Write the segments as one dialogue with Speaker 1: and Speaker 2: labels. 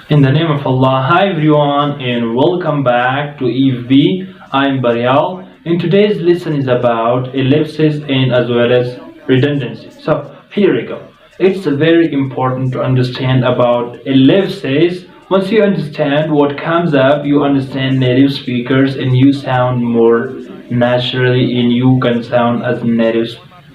Speaker 1: In the name of Allah, hi everyone and welcome back to EFB. I'm Barial and today's lesson is about ellipses and as well as redundancy. So here we go. It's very important to understand about ellipses. Once you understand what comes up, you understand native speakers and you sound more naturally and you can sound as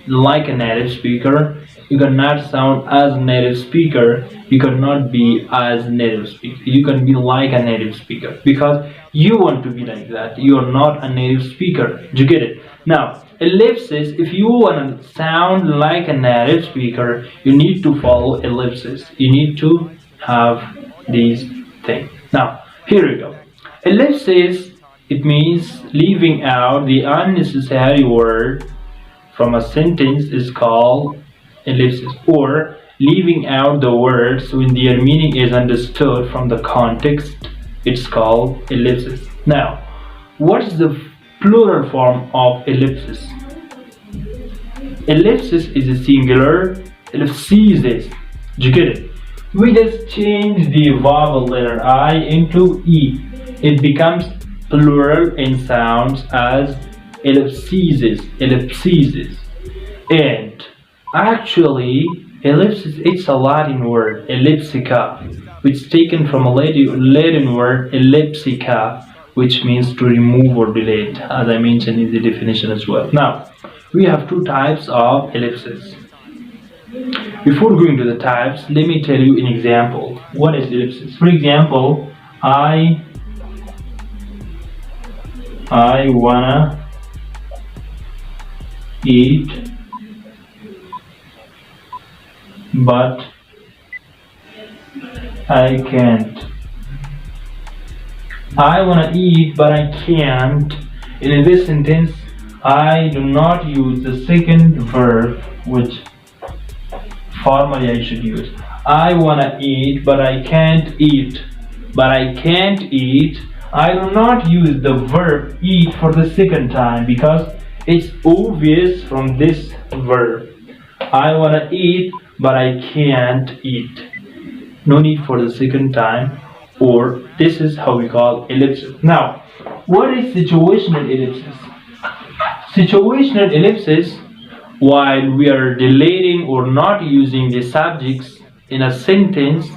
Speaker 1: like a native speaker. You cannot sound as native speaker. You cannot be as native speaker. You can be like a native speaker because you want to be like that. You are not a native speaker. Do you get it? Now, ellipses, if you want to sound like a native speaker, you need to follow ellipses. You need to have these things. Now, here we go. Ellipses, it means leaving out the unnecessary word from a sentence is called ellipses, or leaving out the words when their meaning is understood from the context, it's called ellipses. Now, what is the plural form of ellipsis? Ellipsis is a singular, ellipses. Do you get it? We just change the vowel letter I into E. It becomes plural and sounds as ellipses. And actually, ellipsis, it's a Latin word, ellipsica, which is taken from a Latin word, ellipsica, which means to remove or delete, as I mentioned in the definition as well. Now, we have two types of ellipses. Before going to the types, let me tell you an example. What is ellipsis? For example, I wanna eat but I can't. I wanna eat but I can't. In this sentence, I do not use the second verb which formally I should use. I wanna eat but I can't eat. But I can't eat. I do not use the verb eat for the second time because it's obvious from this verb. I wanna eat but I can't eat. No need for the second time, or this is how we call ellipsis. Now, what is situational ellipsis? Situational ellipsis, while we are deleting or not using the subjects in a sentence,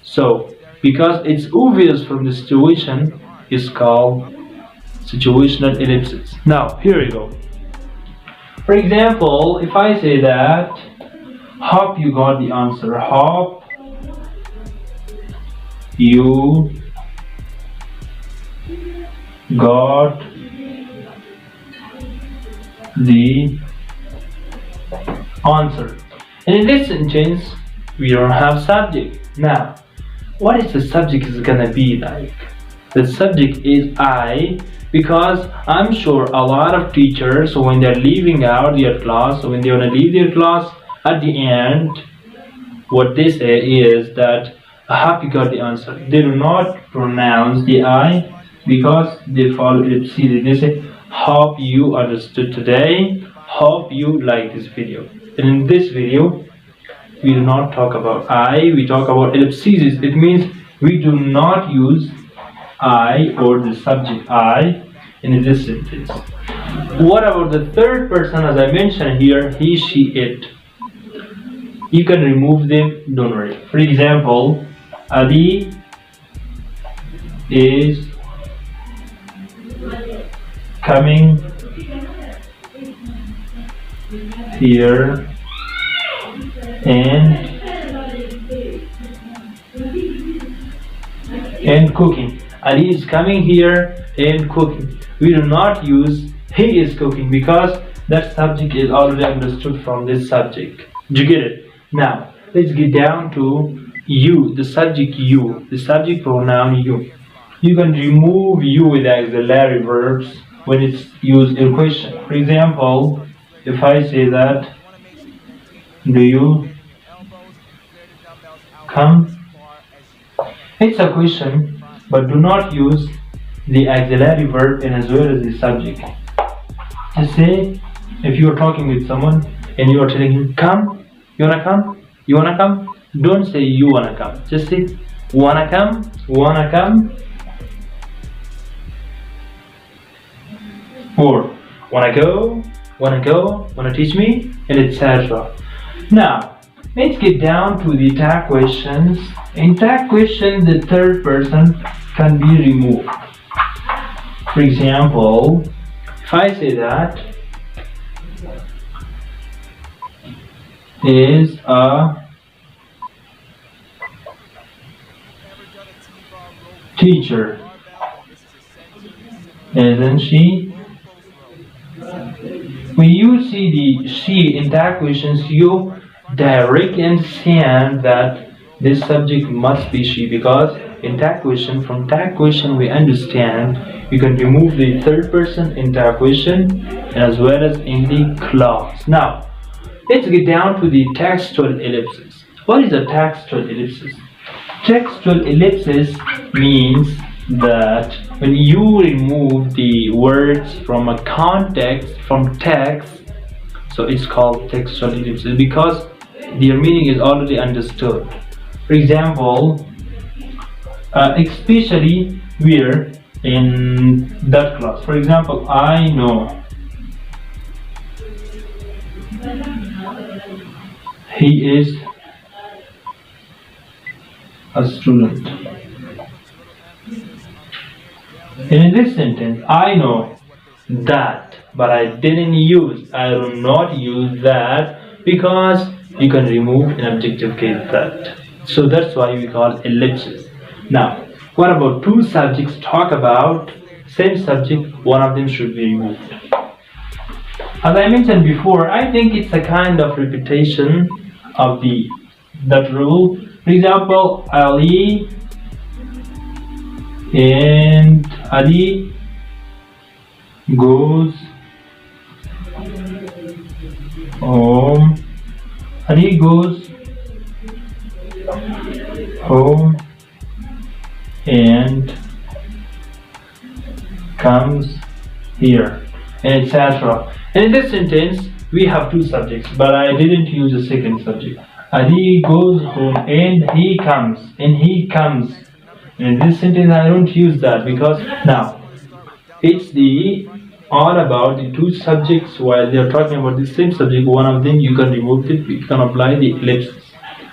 Speaker 1: so because it's obvious from the situation, is called situational ellipsis. Now, here we go. For example, if I say that, hope you got the answer. Hope you got the answer. And in this sentence, we don't have subject. Now, what is the subject is gonna be like? The subject is I, because I'm sure a lot of teachers, when they're leaving out their class, when they want to leave their class, at the end, what they say is that I hope you got the answer. They do not pronounce the I because they follow ellipses. They say, hope you understood today, hope you like this video. And in this video, we do not talk about I, we talk about ellipses. It means we do not use I or the subject I in this sentence. What about the third person, as I mentioned here, he, she, it? You can remove them, don't worry. For example, Adi is coming here and cooking. Ali is coming here and cooking. We do not use he is cooking because that subject is already understood from this subject. Do you get it? Now, let's get down to you, the subject you, the subject pronoun you. You can remove you with auxiliary verbs when it's used in question. For example, if I say that, do you come? It's a question, but do not use the auxiliary verb and as well as the subject. Just say, if you are talking with someone and you are telling him, come, you wanna come? You wanna come? Don't say you wanna come. Just say, Wanna come? Wanna come? Or wanna go? Wanna go? Wanna teach me? And etc. Now, let's get down to the tag questions. In tag questions, the third person can be removed. For example, if I say that is a teacher, isn't she? When you see the she in tag questions, you directly understand that this subject must be she, because in tag question, from tag question we understand you can remove the third person in tag question as well as in the clause. Now, let's get down to the textual ellipsis. What is a textual ellipsis? Textual ellipsis means that when you remove the words from a context, from text, so it's called textual ellipsis because their meaning is already understood. For example, especially we're in that class. For example, I know he is a student. In this sentence, I know that, but I will not use that because you can remove an objective case that. So that's why we call ellipses. Now, what about two subjects talk about same subject, one of them should be removed. As I mentioned before, I think it's a kind of repetition of that rule. For example, Ali goes home. Ali goes home and comes here, etc. And in this sentence, we have two subjects, but I didn't use a second subject. Ali goes home and he comes. And he comes. In this sentence, I don't use that because now it's all about the two subjects while they are talking about the same subject. One of them you can remove it, you can apply the ellipses.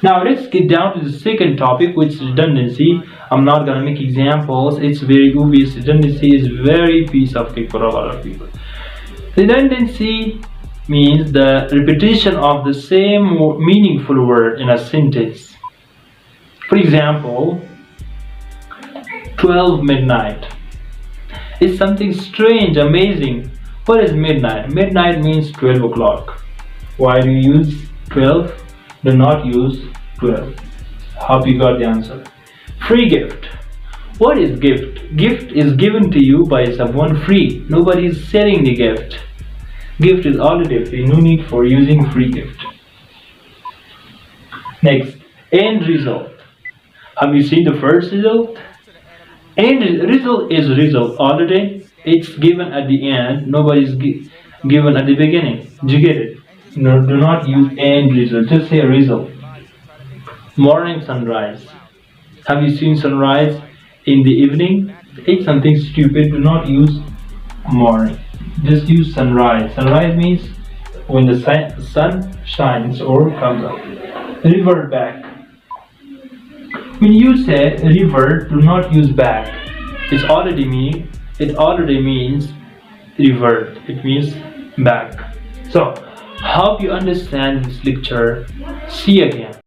Speaker 1: Now let's get down to the second topic, which is redundancy. I'm not gonna make examples, it's very obvious. Redundancy is very piece of cake for a lot of people. Redundancy means the repetition of the same meaningful word in a sentence. For example, 12 midnight. It's something strange, amazing. What is midnight? Midnight means 12 o'clock. Why do you use 12? Do not use 12. Hope you got the answer. Free gift. What is gift? Gift is given to you by someone free. Nobody is selling the gift. Gift is already free. No need for using free gift. Next, end result. Have you seen the first result? End result is result already. It's given at the end. Nobody is given at the beginning. Do you get it? No, do not use end result. Just say result. Morning sunrise. Have you seen sunrise in the evening? It's something stupid. Do not use morning. Just use sunrise. Sunrise means when the sun shines or comes up. Revert back. When you say revert, do not use back. It already means revert. It means back. So, hope you understand this lecture. See you again.